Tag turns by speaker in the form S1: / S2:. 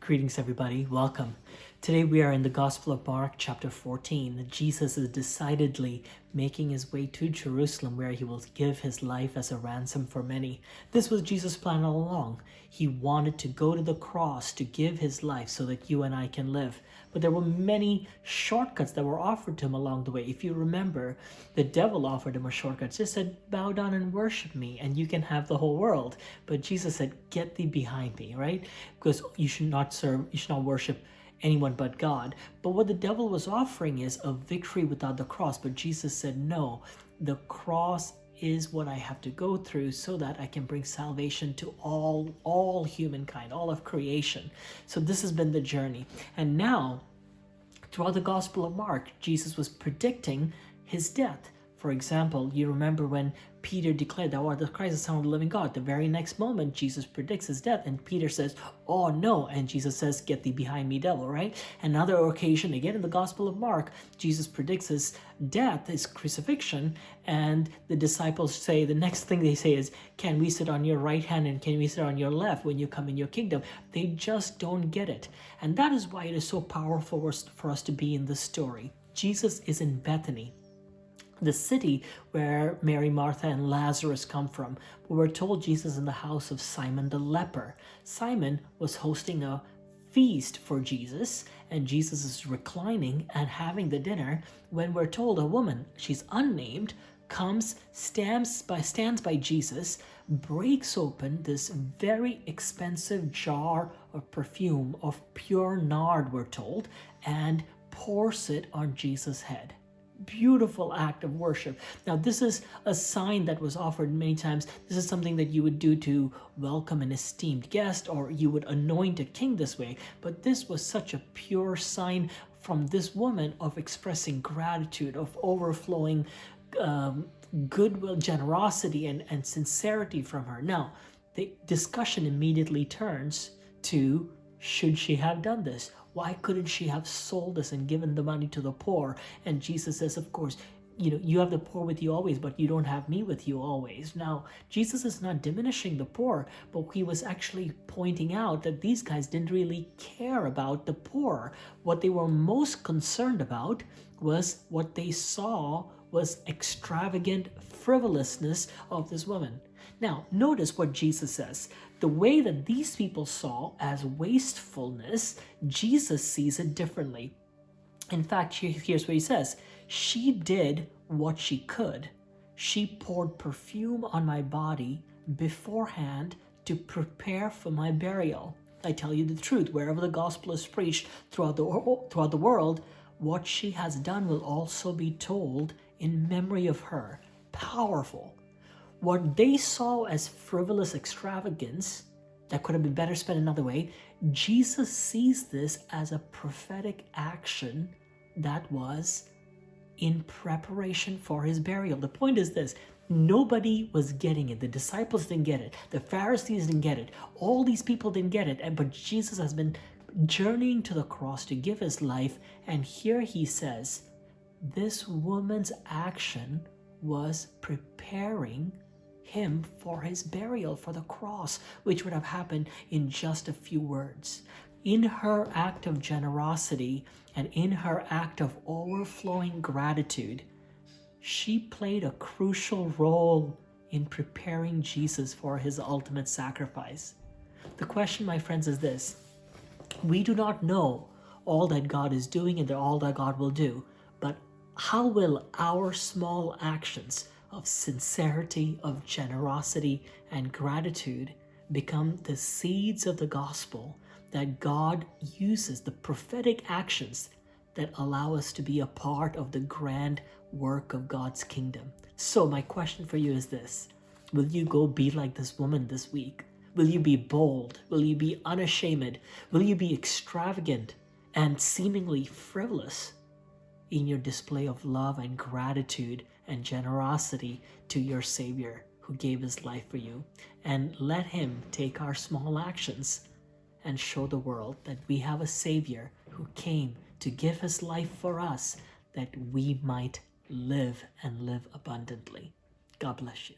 S1: Greetings, everybody. Welcome. Today we are in the Gospel of Mark, chapter 14. Jesus is decidedly making his way to Jerusalem, where he will give his life as a ransom for many. This was Jesus' plan all along. He wanted to go to the cross to give his life so that you and I can live. But there were many shortcuts that were offered to him along the way. If you remember, the devil offered him a shortcut. Just said, bow down and worship me, and you can have the whole world. But Jesus said, get thee behind me, right? Because you should not worship anyone but God. But what the devil was offering is a victory without the cross. But Jesus said, no, the cross is what I have to go through so that I can bring salvation to all humankind, all of creation. So this has been the journey. And now, throughout the Gospel of Mark, Jesus was predicting his death. For example, you remember when Peter declared, thou art the Christ, the Son of the living God. The very next moment, Jesus predicts his death, and Peter says, oh no, and Jesus says, get thee behind me, devil, right? Another occasion, again in the Gospel of Mark, Jesus predicts his death, his crucifixion, and the disciples say, the next thing they say is, can we sit on your right hand and can we sit on your left when you come in your kingdom? They just don't get it. And that is why it is so powerful for us to be in this story. Jesus is in Bethany, the city where Mary, Martha, and Lazarus come from. We're told Jesus in the house of Simon the leper. Simon was hosting a feast for Jesus, and Jesus is reclining and having the dinner when we're told a woman, she's unnamed, comes, stands by Jesus, breaks open this very expensive jar of perfume of pure nard, we're told, and pours it on Jesus' head. Beautiful act of worship. Now, this is a sign that was offered many times. This is something that you would do to welcome an esteemed guest, or you would anoint a king this way. But this was such a pure sign from this woman of expressing gratitude, of overflowing goodwill, generosity, and sincerity from her. Now, the discussion immediately turns to, should she have done this? Why couldn't she have sold this and given the money to the poor? And Jesus says, of course, you have the poor with you always, but you don't have me with you always. Now, Jesus is not diminishing the poor, but he was actually pointing out that these guys didn't really care about the poor. What they were most concerned about was what they saw was extravagant frivolousness of this woman. Now, notice what Jesus says. The way that these people saw as wastefulness, Jesus sees it differently. In fact, here's what he says. She did what she could. She poured perfume on my body beforehand to prepare for my burial. I tell you the truth, wherever the gospel is preached throughout the world, what she has done will also be told in memory of her. Powerful. What they saw as frivolous extravagance that could have been better spent another way, Jesus sees this as a prophetic action that was in preparation for his burial. The point is this: nobody was getting it. The disciples didn't get it. The Pharisees didn't get it. All these people didn't get it. But Jesus has been journeying to the cross to give his life. And here he says, this woman's action was preparing him for his burial, for the cross, which would have happened in just a few words. In her act of generosity and in her act of overflowing gratitude, she played a crucial role in preparing Jesus for his ultimate sacrifice. The question, my friends, is this: we do not know all that God is doing and all that God will do, but how will our small actions of sincerity, of generosity, and gratitude become the seeds of the gospel that God uses, the prophetic actions that allow us to be a part of the grand work of God's kingdom? So my question for you is this: will you go be like this woman this week? Will you be bold? Will you be unashamed? Will you be extravagant and seemingly frivolous in your display of love and gratitude and generosity to your Savior who gave his life for you? And let him take our small actions and show the world that we have a Savior who came to give his life for us, that we might live and live abundantly. God bless you.